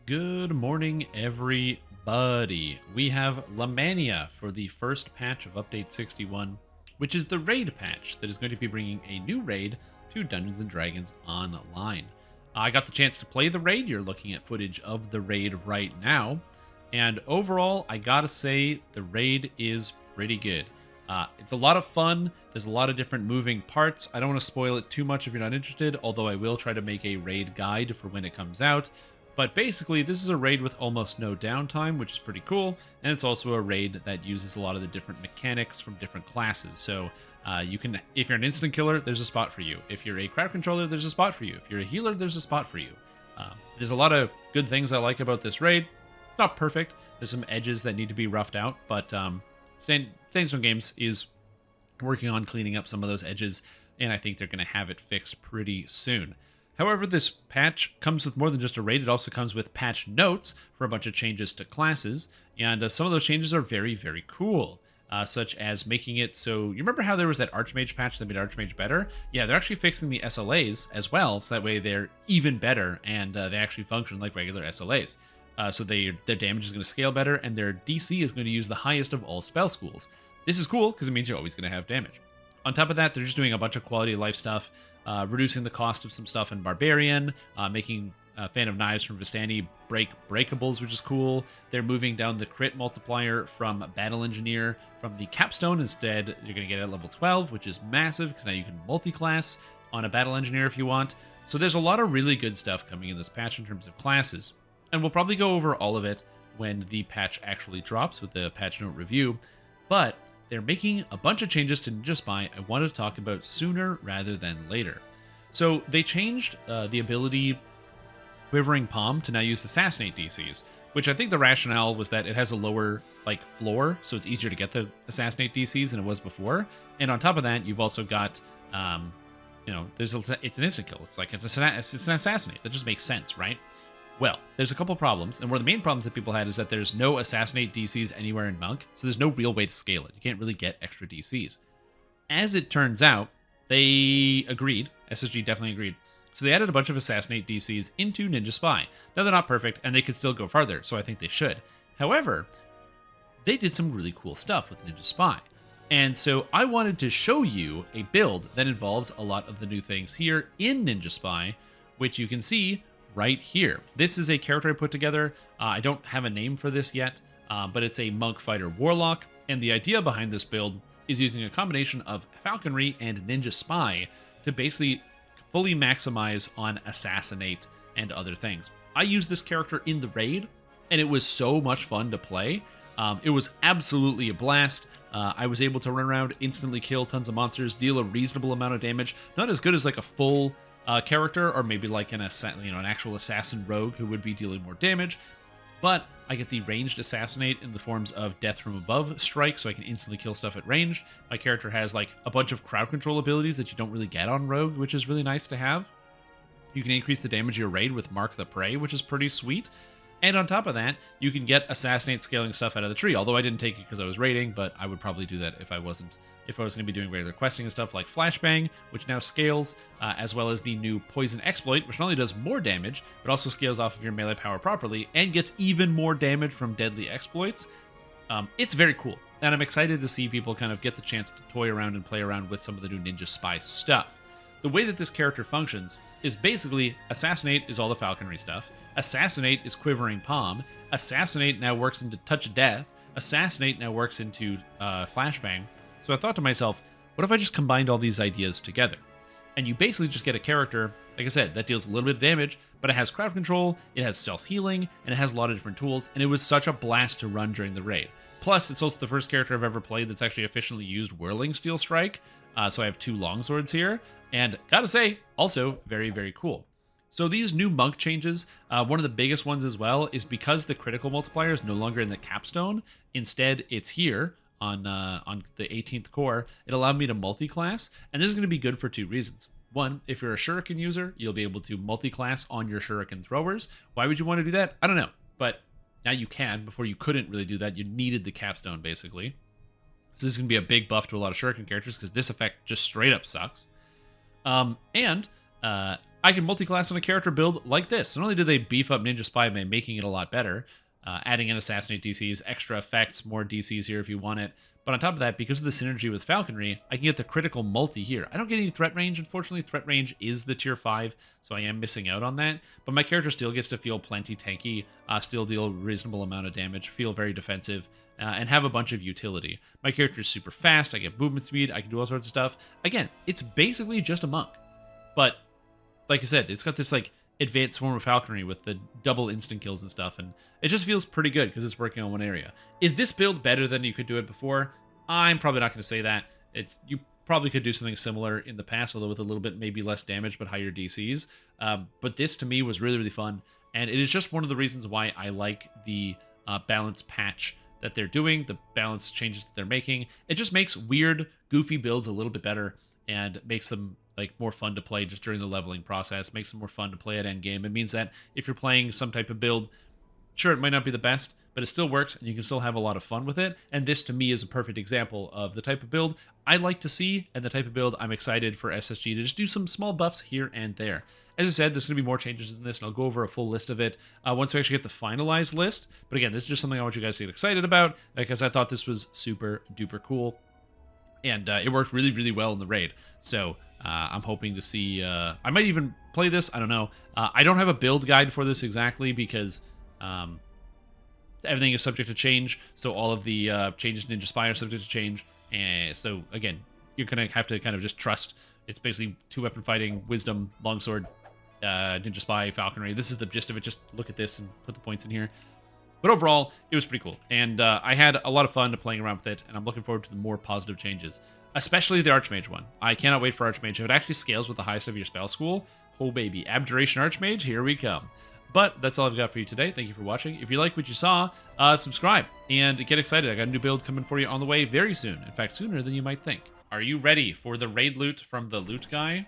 Good morning, everybody. We have Lamania for the first patch of Update 61, which is the raid patch that is going to be bringing a new raid to Dungeons & Dragons Online. I got the chance to play the raid. You're looking at footage of the raid right now. And overall, I gotta say, the raid is pretty good. It's a lot of fun. There's a lot of different moving parts. I don't want to spoil it too much if you're not interested, although I will try to make a raid guide for when it comes out. But basically, this is a raid with almost no downtime, which is pretty cool. And it's also a raid that uses a lot of the different mechanics from different classes. So you can, if you're an instant killer, there's a spot for you. If you're a crowd controller, there's a spot for you. If you're a healer, there's a spot for you. There's a lot of good things I like about this raid. It's not perfect. There's some edges that need to be roughed out, but Strimtom Games is working on cleaning up some of those edges, and I think they're going to have it fixed pretty soon. However, this patch comes with more than just a raid. It also comes with patch notes for a bunch of changes to classes, and some of those changes are very, very cool. Such as making it so, you remember how there was that Archmage patch that made Archmage better? Yeah, they're actually fixing the SLAs as well, so that way they're even better, and they actually function like regular SLAs. So their damage is going to scale better, and their DC is going to use the highest of all spell schools. This is cool, because it means you're always going to have damage. On top of that, they're just doing a bunch of quality of life stuff, reducing the cost of some stuff in Barbarian, making Fan of Knives from Vistani breakables, which is cool. They're moving down the crit multiplier from Battle Engineer from the Capstone. Instead, you're going to get it at level 12, which is massive, because now you can multi-class on a Battle Engineer if you want. So there's a lot of really good stuff coming in this patch in terms of classes. And we'll probably go over all of it when the patch actually drops with the patch note review. But they're making a bunch of changes to Ninja Spy I wanted to talk about sooner rather than later. So they changed the ability Quivering Palm to now use Assassinate DCs, which I think the rationale was that it has a lower floor, so it's easier to get the Assassinate DCs than it was before. And on top of that, you've also got, it's an instant kill. It's an Assassinate. That just makes sense, right? Well, there's a couple problems, and one of the main problems that people had is that there's no Assassinate DCs anywhere in Monk, so there's no real way to scale it. You can't really get extra DCs. As it turns out, they agreed. SSG definitely agreed. So they added a bunch of Assassinate DCs into Ninja Spy. Now, they're not perfect, and they could still go farther, so I think they should. However, they did some really cool stuff with Ninja Spy. And so I wanted to show you a build that involves a lot of the new things here in Ninja Spy, which you can see right here. This is a character I put together. I don't have a name for this yet, but it's a Monk Fighter Warlock. And the idea behind this build is using a combination of Falconry and Ninja Spy to basically fully maximize on Assassinate and other things. I used this character in the raid, and it was so much fun to play. It was absolutely a blast. I was able to run around, instantly kill tons of monsters, deal a reasonable amount of damage. Not as good as like a full character, or maybe like an actual assassin rogue who would be dealing more damage, but I get the ranged assassinate in the forms of death from above strike, so I can instantly kill stuff at range. My character has like a bunch of crowd control abilities that you don't really get on rogue, which is really nice to have. You can increase the damage of your raid with Mark the Prey, which is pretty sweet. And on top of that, you can get assassinate scaling stuff out of the tree. Although I didn't take it because I was raiding, but I would probably do that if I was going to be doing regular questing and stuff, like Flashbang, which now scales, as well as the new Poison Exploit, which not only does more damage, but also scales off of your melee power properly and gets even more damage from deadly exploits. It's very cool, and I'm excited to see people kind of get the chance to toy around and play around with some of the new Ninja Spy stuff. The way that this character functions is basically Assassinate is all the falconry stuff, Assassinate is Quivering Palm, Assassinate now works into Touch of Death, Assassinate now works into Flashbang. So I thought to myself, what if I just combined all these ideas together? And you basically just get a character, like I said, that deals a little bit of damage, but it has crowd control, it has self-healing, and it has a lot of different tools, and it was such a blast to run during the raid. Plus, it's also the first character I've ever played that's actually efficiently used Whirling Steel Strike, so I have 2 longswords here, and gotta say, also very, very cool. So these new monk changes, one of the biggest ones as well, is because the critical multiplier is no longer in the capstone, instead it's here on the 18th core. It allowed me to multi-class, and this is going to be good for 2 reasons. One, if you're a shuriken user, you'll be able to multi-class on your shuriken throwers. Why would you want to do that? I don't know, but now you can. Before you couldn't really do that. You needed the capstone, basically. So this is going to be a big buff to a lot of shuriken characters, because this effect just straight up sucks. And I can multi-class on a character build like this. Not only do they beef up Ninja Spy by making it a lot better, adding in Assassinate DCs, extra effects, more DCs here if you want it, but on top of that, because of the synergy with Falconry, I can get the critical multi here. I don't get any threat range, unfortunately. Threat range is the tier 5, so I am missing out on that. But my character still gets to feel plenty tanky, still deal a reasonable amount of damage, feel very defensive, and have a bunch of utility. My character is super fast, I get movement speed, I can do all sorts of stuff. Again, it's basically just a monk. But, like I said, it's got this, like, advanced form of falconry with the double instant kills and stuff, and it just feels pretty good because it's working on one area. Is this build better than you could do it before? I'm probably not going to say that. You probably could do something similar in the past, although with a little bit maybe less damage but higher DCs. But this to me was really, really fun, and it is just one of the reasons why I like the balance patch that they're doing, the balance changes that they're making. It just makes weird, goofy builds a little bit better and makes them like more fun to play just during the leveling process, makes them more fun to play at endgame. It means that if you're playing some type of build, sure, it might not be the best, but it still works and you can still have a lot of fun with it. And this to me is a perfect example of the type of build I like to see and the type of build I'm excited for SSG to just do some small buffs here and there. As I said, there's going to be more changes in this, and I'll go over a full list of it once we actually get the finalized list. But again, this is just something I want you guys to get excited about because I thought this was super duper cool. And it worked really, really well in the raid. So I'm hoping to see... I might even play this. I don't know. I don't have a build guide for this exactly because everything is subject to change. So all of the changes in Ninja Spy are subject to change. And so, again, you're going to have to kind of just trust. It's basically 2-weapon fighting, wisdom, longsword, Ninja Spy, falconry. This is the gist of it. Just look at this and put the points in here. But overall, it was pretty cool, and I had a lot of fun playing around with it, and I'm looking forward to the more positive changes, especially the Archmage one. I cannot wait for Archmage. If it actually scales with the highest of your spell school, oh baby, Abjuration Archmage, here we come. But that's all I've got for you today. Thank you for watching. If you like what you saw, subscribe and get excited. I got a new build coming for you on the way very soon. In fact, sooner than you might think. Are you ready for the raid loot from the loot guy?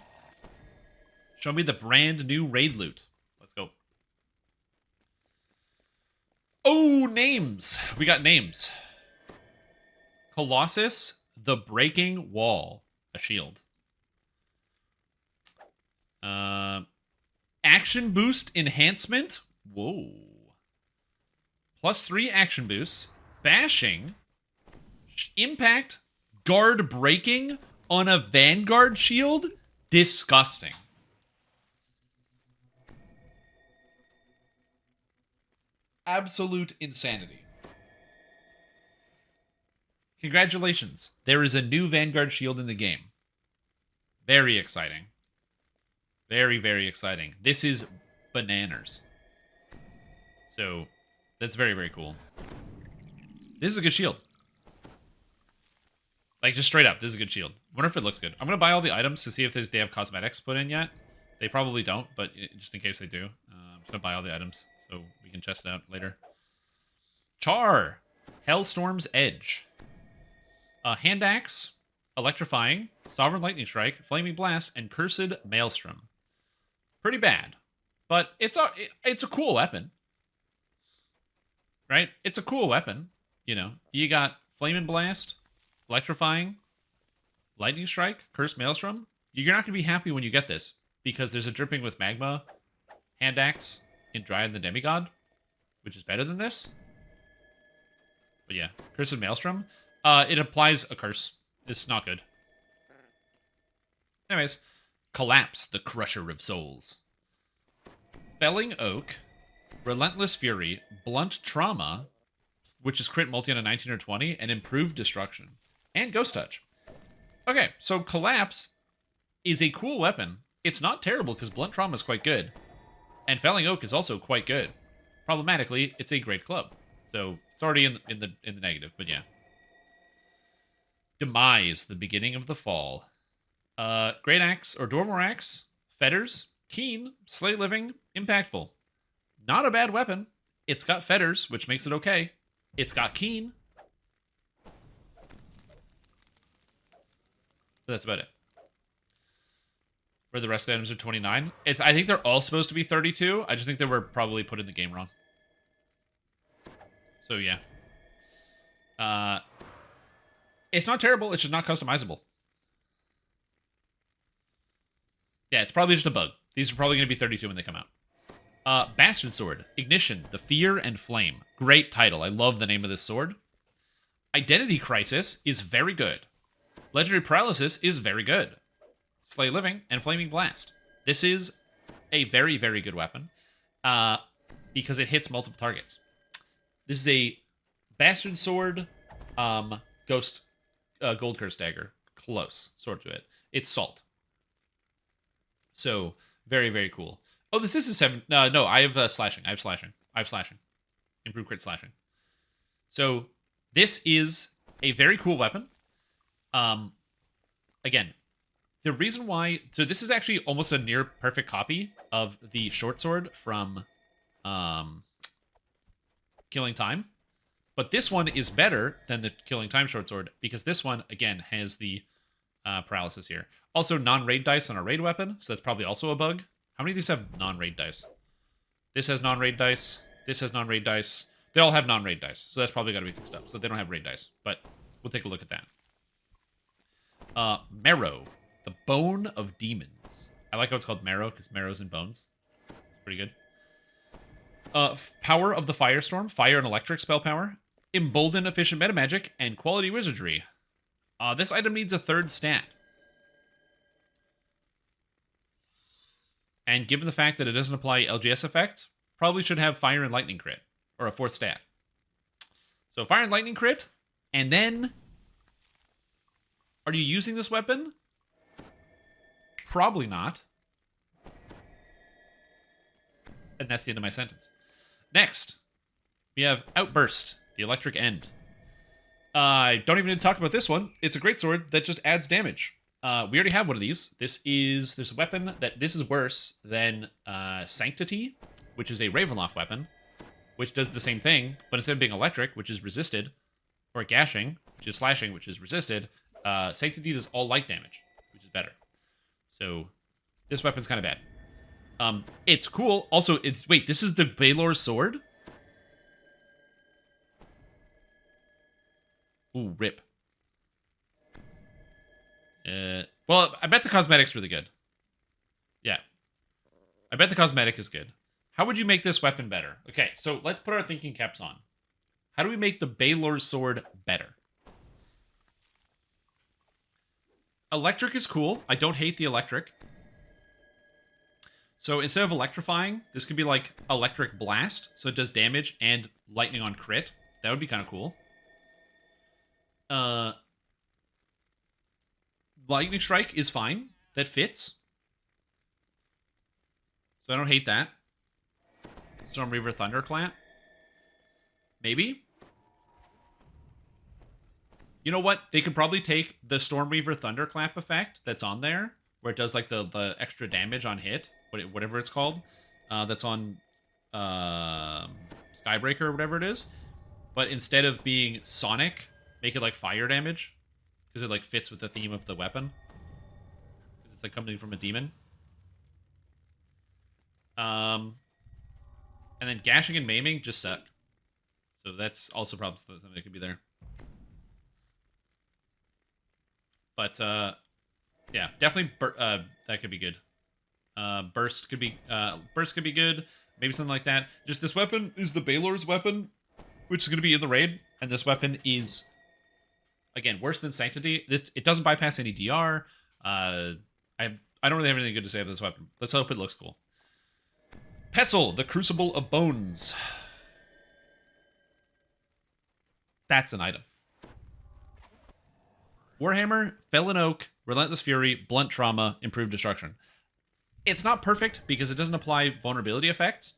Show me the brand new raid loot. Let's go. Oh, names. We got names. Colossus, the Breaking Wall. A shield. Action boost enhancement. Whoa. +3 action boosts. Bashing. Impact. Guard breaking on a Vanguard shield. Disgusting. Absolute insanity. Congratulations. There is a new Vanguard shield in the game. Very exciting. Very, very exciting. This is bananas. So, that's very, very cool. This is a good shield. Like, just straight up, this is a good shield. Wonder if it looks good. I'm going to buy all the items to see if they have cosmetics put in yet. They probably don't, but just in case they do. I'm just going to buy all the items so we can test it out later. Char. Hellstorm's Edge. Hand Axe. Electrifying. Sovereign Lightning Strike. Flaming Blast. And Cursed Maelstrom. Pretty bad. But it's a cool weapon. Right? It's a cool weapon. You know, you got Flaming Blast. Electrifying. Lightning Strike. Cursed Maelstrom. You're not going to be happy when you get this. Because there's a Dripping with Magma Hand Axe in Dryad the Demigod, which is better than this. But yeah, Cursed Maelstrom. It applies a curse. It's not good. Anyways, Collapse, the Crusher of Souls. Felling Oak, Relentless Fury, Blunt Trauma, which is crit multi on a 19 or 20, and Improved Destruction. And Ghost Touch. Okay, so Collapse is a cool weapon. It's not terrible because Blunt Trauma is quite good. And Felling Oak is also quite good. Problematically, it's a great club. So it's already in the negative, but yeah. Demise, the beginning of the fall. Great Axe or Dormor Axe, Fetters, Keen, Slay Living, Impactful. Not a bad weapon. It's got Fetters, which makes it okay. It's got Keen. But that's about it. Where the rest of the items are 29. I think they're all supposed to be 32. I just think they were probably put in the game wrong. So yeah. It's not terrible, it's just not customizable. Yeah, it's probably just a bug. These are probably going to be 32 when they come out. Bastard Sword. Ignition. The Fear and Flame. Great title. I love the name of this sword. Identity Crisis is very good. Legendary Paralysis is very good. Slay Living and Flaming Blast. This is a very, very good weapon because it hits multiple targets. This is a Bastard Sword, Ghost, Gold Curse Dagger. Close, sort to it. It's Salt. So, very, very cool. Oh, this is a 7. No, I have slashing. I have slashing. Improved crit slashing. So, this is a very cool weapon. Again, the reason why... So, this is actually almost a near perfect copy of the short sword from Killing Time. But this one is better than the Killing Time short sword because this one, again, has the paralysis here. Also, non-raid dice on a raid weapon, so that's probably also a bug. How many of these have non-raid dice? This has non-raid dice. This has non-raid dice. They all have non-raid dice, so that's probably got to be fixed up. So they don't have raid dice, but we'll take a look at that. Marrow, the Bone of Demons. I like how it's called Marrow, because marrows and bones. It's pretty good. Power of the Firestorm, fire and electric spell power. Embolden efficient meta magic, and quality wizardry. This item needs a 3rd stat. And given the fact that it doesn't apply LGS effects, probably should have fire and lightning crit, or a 4th stat. So fire and lightning crit, and then... Are you using this weapon? Probably not. And that's the end of my sentence. Next, we have Outburst, the Electric End. I don't even need to talk about this one. It's a great sword that just adds damage. We already have one of these. There's a weapon this is worse than Sanctity, which is a Ravenloft weapon, which does the same thing, but instead of being electric, which is resisted, or gashing, which is slashing, which is resisted, Sanctity does all light damage, which is better. So this weapon's kind of bad. It's cool. Also, wait, this is the Baelor's sword? Ooh, rip. Well, I bet the cosmetic's really good. Yeah. I bet the cosmetic is good. How would you make this weapon better? Okay, so let's put our thinking caps on. How do we make the Baelor's sword better? Electric is cool. I don't hate the electric. So instead of electrifying, this could be like electric blast. So it does damage and lightning on crit. That would be kind of cool. Lightning strike is fine. That fits. So I don't hate that. Stormreaver Thunderclap. Maybe. You know what? They could probably take the Stormreaver Thunderclap effect that's on there, where it does like the extra damage on hit, whatever it's called. That's on Skybreaker or whatever it is. But instead of being sonic, make it like fire damage. Because it like fits with the theme of the weapon. Because it's like coming from a demon. And then gashing and maiming just suck. So that's also probably something that could be there. But yeah, definitely that could be good. Burst could be good. Maybe something like that. Just this weapon is the Baelor's weapon, which is going to be in the raid, and this weapon is again worse than Sanctity. It doesn't bypass any DR. I don't really have anything good to say about this weapon. Let's hope it looks cool. Pestle, the Crucible of Bones. That's an item. Warhammer, Felon Oak, Relentless Fury, Blunt Trauma, Improved Destruction. It's not perfect because it doesn't apply vulnerability effects.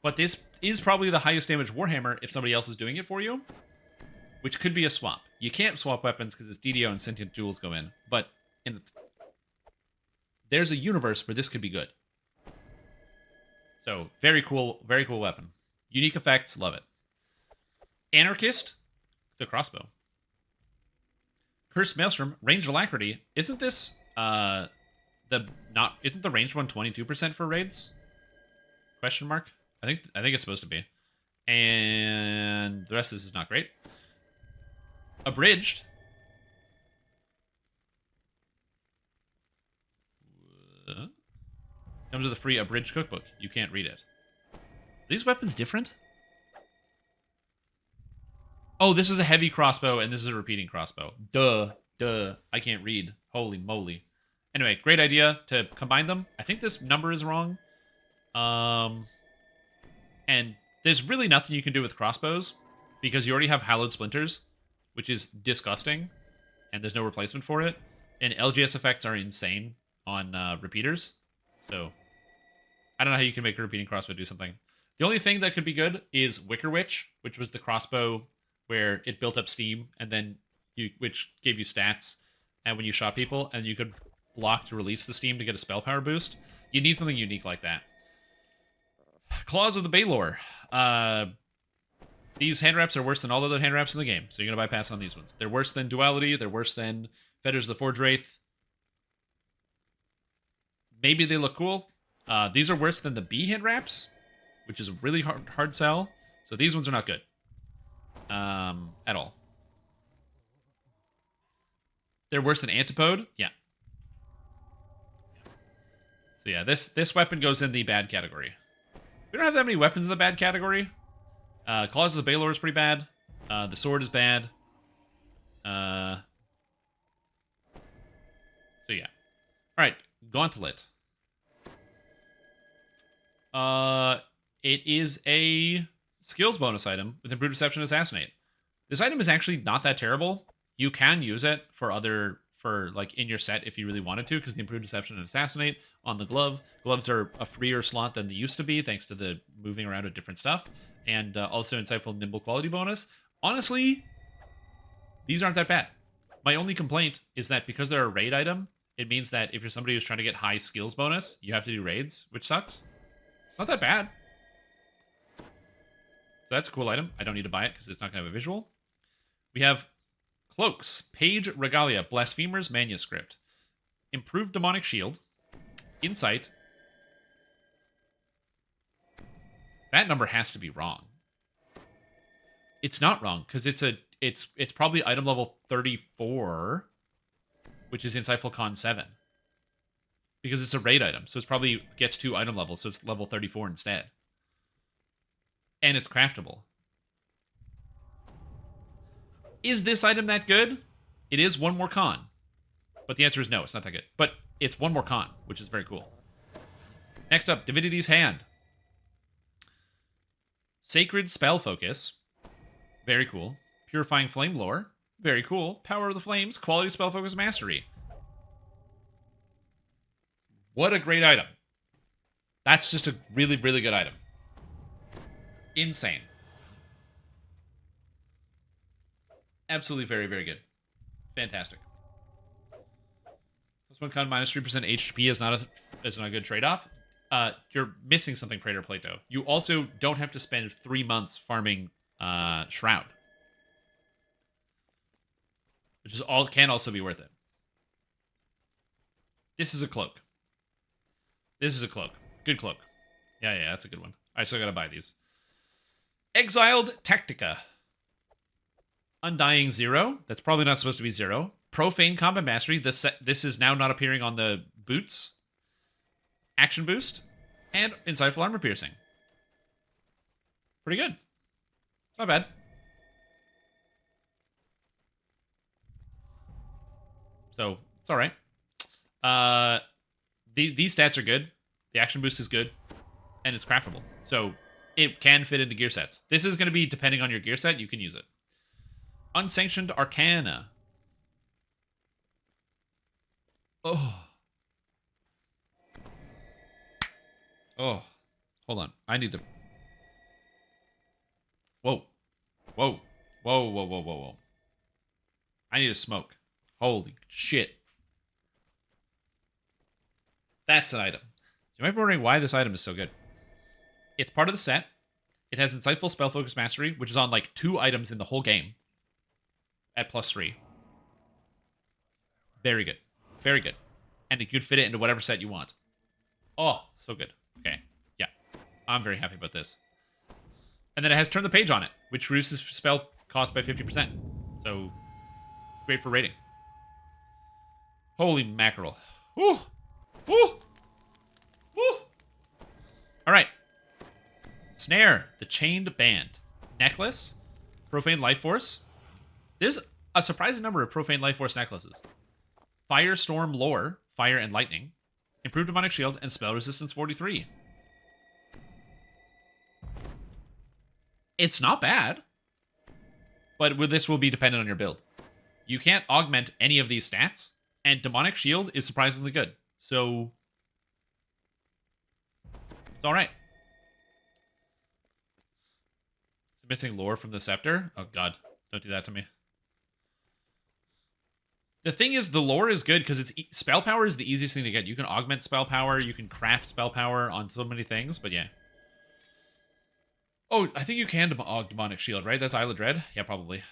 But this is probably the highest damage Warhammer if somebody else is doing it for you. Which could be a swap. You can't swap weapons because it's DDO and Sentient Jewels go in. But there's a universe where this could be good. So, very cool weapon. Unique effects, love it. Anarchist, the crossbow. Cursed Maelstrom, ranged alacrity. Isn't this isn't the ranged one 22% for raids? Question mark? I think it's supposed to be. And the rest of this is not great. Abridged. Comes with a free abridged cookbook. You can't read it. Are these weapons different? Oh, this is a heavy crossbow, and this is a repeating crossbow. Duh. I can't read. Holy moly. Anyway, great idea to combine them. I think this number is wrong. And there's really nothing you can do with crossbows because you already have hallowed splinters, which is disgusting, and there's no replacement for it. And LGS effects are insane on repeaters, so I don't know how you can make a repeating crossbow do something. The only thing that could be good is Wicker Witch, which was the crossbow where it built up steam, and then which gave you stats, and when you shot people, and you could block to release the steam to get a spell power boost. You need something unique like that. Claws of the Baylor. These hand wraps are worse than all other hand wraps in the game, so you're going to bypass on these ones. They're worse than Duality. They're worse than Fetters of the Forge Wraith. Maybe they look cool. These are worse than the B hand wraps, which is a really hard sell. So these ones are not good. At all. They're worse than Antipode? Yeah. So yeah, this weapon goes in the bad category. We don't have that many weapons in the bad category. Claws of the Baylor is pretty bad. The sword is bad. So yeah. Alright, Gauntlet. It is a skills bonus item with Improved Deception and Assassinate. This item is actually not that terrible. You can use it for like in your set if you really wanted to, because the Improved Deception and Assassinate on the glove. Gloves are a freer slot than they used to be, thanks to the moving around of different stuff, and also Insightful Nimble quality bonus. Honestly, these aren't that bad. My only complaint is that because they're a raid item, it means that if you're somebody who's trying to get high skills bonus, you have to do raids, which sucks. It's not that bad. So that's a cool item. I don't need to buy it because it's not going to have a visual. We have Cloaks, Page Regalia, Blasphemer's Manuscript, Improved Demonic Shield, Insight. That number has to be wrong. It's not wrong because it's probably item level 34, which is Insightful Con 7. Because it's a raid item, so it's probably gets 2 item levels, so it's level 34 instead. And it's craftable. Is this item that good? It is 1 more con. But the answer is no, it's not that good. But it's 1 more con, which is very cool. Next up, Divinity's Hand. Sacred Spell Focus. Very cool. Purifying Flame Lore. Very cool. Power of the Flames. Quality Spell Focus Mastery. What a great item. That's just a really, really good item. Insane. Absolutely very, very good. Fantastic. Plus 1 con minus 3% HP is not a good trade-off. You're missing something, Praetor Plato. You also don't have to spend 3 months farming Shroud. Which can also be worth it. This is a cloak. This is a cloak. Good cloak. Yeah, that's a good one. I still gotta buy these. Exiled Tactica. Undying 0. That's probably not supposed to be 0. Profane Combat Mastery. This is now not appearing on the boots. Action Boost. And Insightful Armor Piercing. Pretty good. It's not bad. So, it's alright. These stats are good. The Action Boost is good. And it's craftable. So, it can fit into gear sets. This is going to be, depending on your gear set, you can use it. Unsanctioned Arcana. Oh. Hold on. I need to... Whoa. I need to smoke. Holy shit. That's an item. So you might be wondering why this item is so good. It's part of the set. It has Insightful Spell Focus Mastery, which is on like 2 items in the whole game. At +3. Very good. Very good. And you could fit it into whatever set you want. Oh, so good. Okay. Yeah. I'm very happy about this. And then it has Turn the Page on it, which reduces spell cost by 50%. So, great for rating. Holy mackerel. Woo! Woo! Woo! All right. Snare, the Chained Band. Necklace, Profane Life Force. There's a surprising number of Profane Life Force necklaces. Firestorm Lore, Fire and Lightning. Improved Demonic Shield, and Spell Resistance 43. It's not bad. But this will be dependent on your build. You can't augment any of these stats, and Demonic Shield is surprisingly good. So, it's alright. Is it missing lore from the Scepter? Oh god, don't do that to me. The thing is, the lore is good because it's spell power is the easiest thing to get. You can augment spell power, you can craft spell power on so many things, but yeah. Oh, I think you can Demonic Shield, right? That's Isle of Dread? Yeah, probably.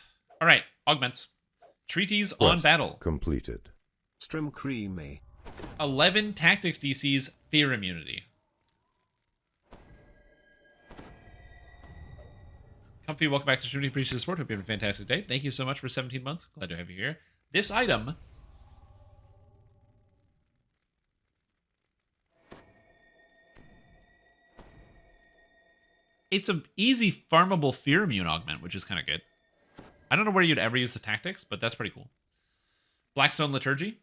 Alright, augments. Treaties on battle. Completed. Strim creamy. 11 tactics DCs, fear immunity. Comfy, welcome back to Stream. Appreciate the support. Hope you have a fantastic day. Thank you so much for 17 months. Glad to have you here. This item it's an easy farmable fear immune augment, which is kind of good. I don't know where you'd ever use the tactics, but that's pretty cool. Blackstone Liturgy.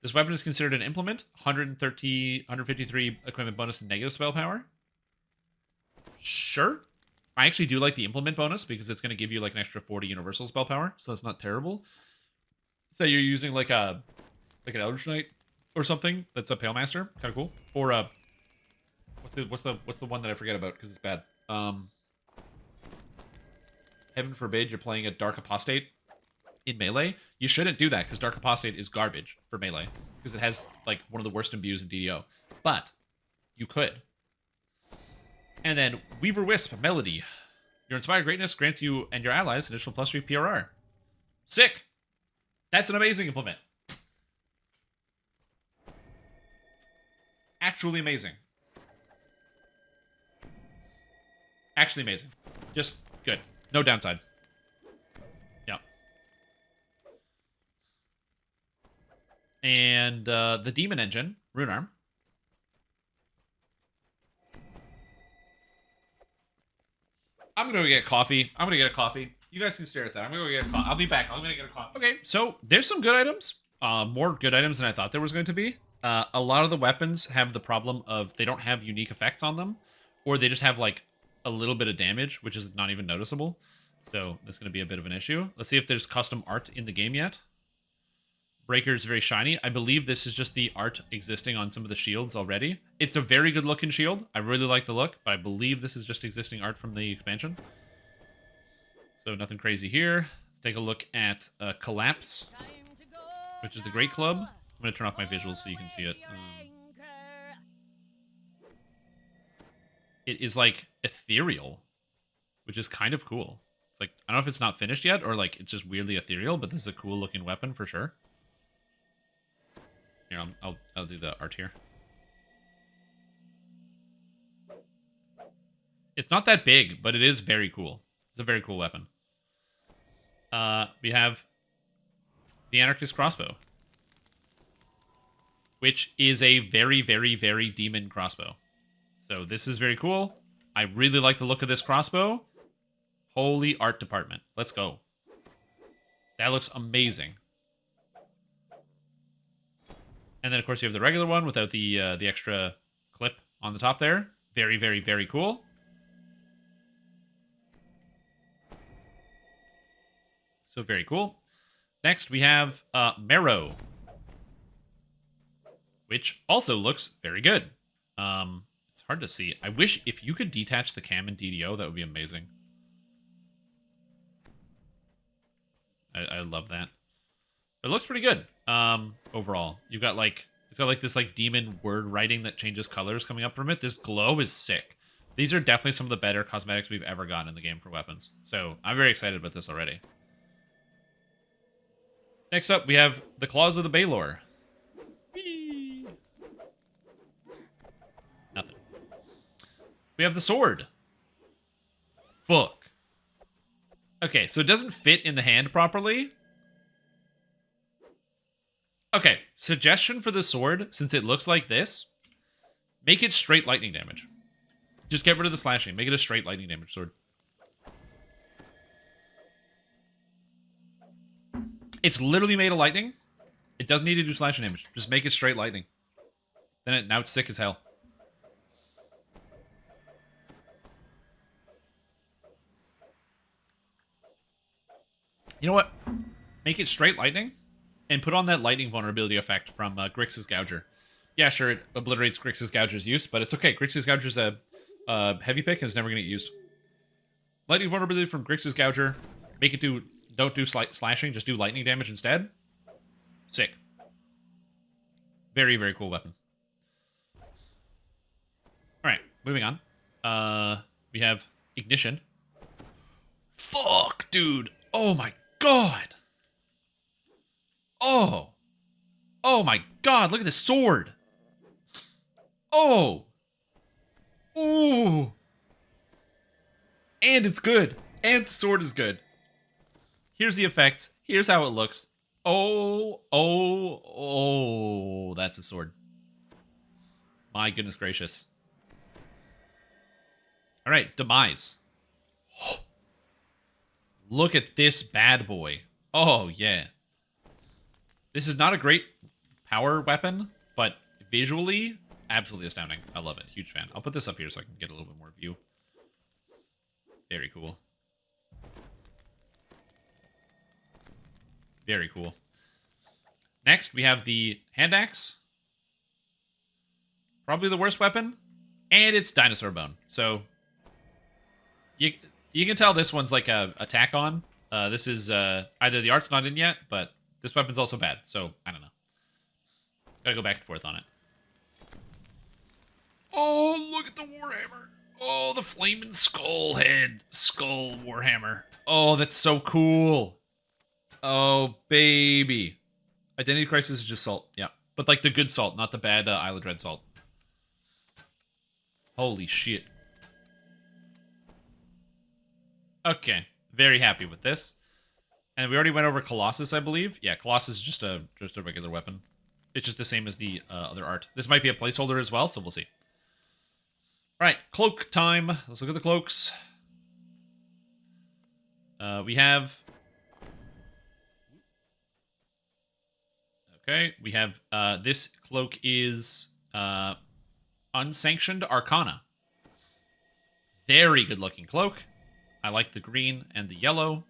This weapon is considered an implement. 153 equipment bonus and negative spell power. Sure. I actually do like the implement bonus because it's going to give you like an extra 40 universal spell power, so that's not terrible. Say you're using like an Eldritch Knight or something that's a Pale Master, kind of cool. Or what's the one that I forget about because it's bad. Heaven forbid you're playing a Dark Apostate in melee. You shouldn't do that because Dark Apostate is garbage for melee because it has like one of the worst imbues in DDO. But you could. And then Weaver Wisp Melody. Your Inspired Greatness grants you and your allies additional +3 PRR. Sick! That's an amazing implement. Actually amazing. Actually amazing. Just good. No downside. Yeah. And the Demon Engine, Rune Arm. I'm gonna go get coffee. I'm gonna get a coffee. You guys can stare at that. I'm gonna go get a coffee. I'll be back. I'm gonna get a coffee. Okay, so there's some good items. More good items than I thought there was going to be. A lot of the weapons have the problem of they don't have unique effects on them, or they just have like a little bit of damage, which is not even noticeable. So that's going to be a bit of an issue. Let's see if there's custom art in the game yet. Breaker is very shiny. I believe this is just the art existing on some of the shields already. It's a very good looking shield. I really like the look, but I believe this is just existing art from the expansion. So nothing crazy here. Let's take a look at Collapse, which is the Great Club. I'm going to turn off my visuals so you can see it. It is like ethereal, which is kind of cool. It's like, I don't know if it's not finished yet or like it's just weirdly ethereal, but this is a cool looking weapon for sure. Here, I'll do the art here. It's not that big, but it is very cool. It's a very cool weapon. We have the Anarchist Crossbow, which is a very, very, very demon crossbow. So this is very cool. I really like the look of this crossbow. Holy art department. Let's go. That looks amazing. And then, of course, you have the regular one without the extra clip on the top there. Very, very, very cool. So very cool. Next, we have Marrow, which also looks very good. It's hard to see. I wish if you could detach the cam in DDO, that would be amazing. I love that. It looks pretty good. Overall, you've got like it's got like this like demon word writing that changes colors coming up from it. This glow is sick. These are definitely some of the better cosmetics we've ever gotten in the game for weapons. So I'm very excited about this already. Next up, we have the Claws of the Baylor. Whee! Nothing. We have the sword. Fuck. Okay, so it doesn't fit in the hand properly. Okay, suggestion for the sword, since it looks like this, make it straight lightning damage. Just get rid of the slashing. Make it a straight lightning damage sword. It's literally made of lightning. It doesn't need to do slashing damage. Just make it straight lightning. Now it's sick as hell. You know what? Make it straight lightning, and put on that lightning vulnerability effect from Grixis Gouger. Yeah, sure, it obliterates Grixis Gouger's use, but it's okay. Grixis Gouger's a heavy pick and it's never going to get used. Lightning vulnerability from Grixis Gouger. Make it do... Don't do slashing, just do lightning damage instead. Sick. Very, very cool weapon. Alright, moving on. We have Ignition. Fuck, dude. Oh my god. Oh. Oh my god, look at this sword. Oh. Ooh. And it's good. And the sword is good. Here's the effect. Here's how it looks. Oh, oh, oh. That's a sword. My goodness gracious. All right, Demise. Look at this bad boy. Oh, yeah. This is not a great power weapon, but visually, absolutely astounding. I love it. Huge fan. I'll put this up here so I can get a little bit more view. Very cool. Very cool. Next, we have the Hand Axe. Probably the worst weapon. And it's Dinosaur Bone. So, you can tell this one's like a attack on. This is either the art's not in yet, but this weapon's also bad. So, I don't know. Gotta go back and forth on it. Oh, look at the Warhammer. Oh, the flaming skull Warhammer. Oh, that's so cool. Oh, baby. Identity Crisis is just salt. Yeah. But like the good salt, not the bad Isle of Dread salt. Holy shit. Okay. Very happy with this. And we already went over Colossus, I believe. Yeah, Colossus is just a regular weapon. It's just the same as the other art. This might be a placeholder as well, so we'll see. All right, cloak time. Let's look at the cloaks. We have... Okay, we have... this cloak is Unsanctioned Arcana. Very good-looking cloak. I like the green and the yellow.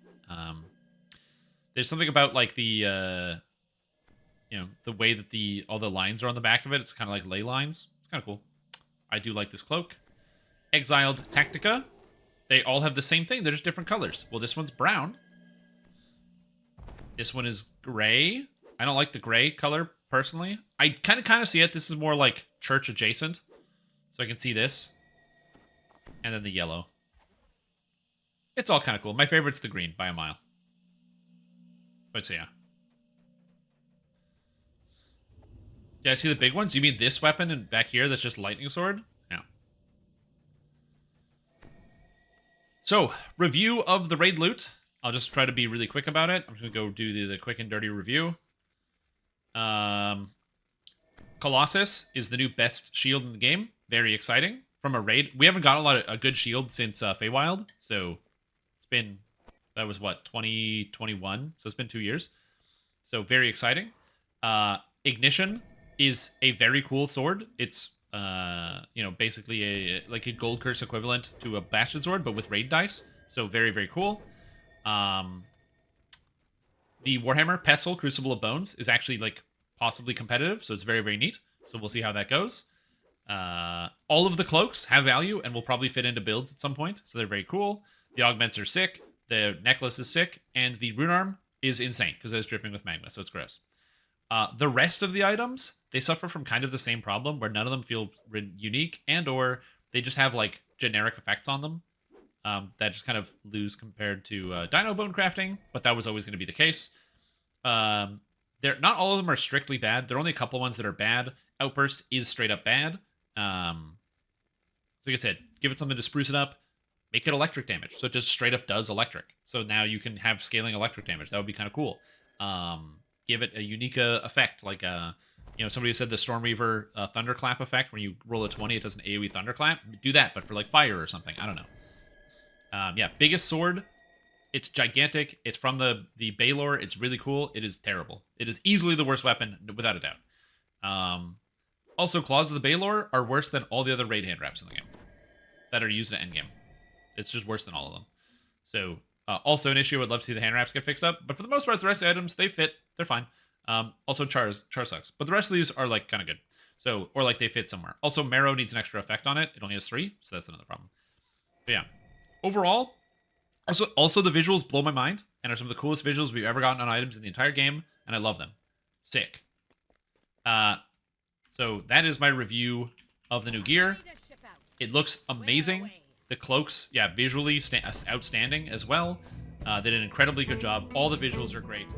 There's something about, like, the... you know, the way that all the lines are on the back of it. It's kind of like ley lines. It's kind of cool. I do like this cloak. Exiled Tactica. They all have the same thing. They're just different colors. Well, this one's brown. This one is gray. I don't like the gray color, personally. I kind of see it. This is more like church adjacent. So I can see this. And then the yellow. It's all kind of cool. My favorite's the green by a mile. But so, yeah. Yeah, I see the big ones. You mean this weapon and back here that's just lightning sword? Yeah. So, review of the raid loot. I'll just try to be really quick about it. I'm just going to go do the quick and dirty review. Colossus is the new best shield in the game. Very exciting. From a raid. We haven't got a good shield since Feywild. So, it's been... That was, what, 2021? So, it's been 2 years. So, very exciting. Ignition is a very cool sword. It's, you know, basically like a Gold Curse equivalent to a Bastion sword, but with raid dice. So very, very cool. The Warhammer Pestle Crucible of Bones is actually like possibly competitive, so it's very, very neat. So we'll see how that goes. All of the cloaks have value and will probably fit into builds at some point, so they're very cool. The augments are sick. The necklace is sick, and the rune arm is insane because it's dripping with magma, so it's gross. The rest of the items, they suffer from kind of the same problem where none of them feel unique and or they just have like generic effects on them that just kind of lose compared to Dino Bone crafting, but that was always going to be the case. Not all of them are strictly bad. There are only a couple ones that are bad. Outburst is straight up bad. So like I said, give it something to spruce it up. Make it electric damage. So it just straight up does electric. So now you can have scaling electric damage. That would be kind of cool. Give it a unique effect, like You know, somebody said the Stormweaver thunderclap effect, when you roll a 20, it does an AoE thunderclap. Do that, but for like fire or something. I don't know. Yeah, biggest sword. It's gigantic. It's from the Baylor. It's really cool. It is terrible. It is easily the worst weapon, without a doubt. Also, Claws of the Baylor are worse than all the other raid hand wraps in the game that are used at endgame. It's just worse than all of them. So, also an issue. I'd love to see the hand wraps get fixed up. But for the most part, the rest of the items, they fit. They're fine. Also, Char sucks. But the rest of these are, like, kind of good. So, or, like, they fit somewhere. Also, Marrow needs an extra effect on it. It only has 3, so that's another problem. But yeah. Overall, also the visuals blow my mind and are some of the coolest visuals we've ever gotten on items in the entire game, and I love them. Sick. So that is my review of the new gear. It looks amazing. The cloaks, yeah, visually outstanding as well. They did an incredibly good job. All the visuals are great.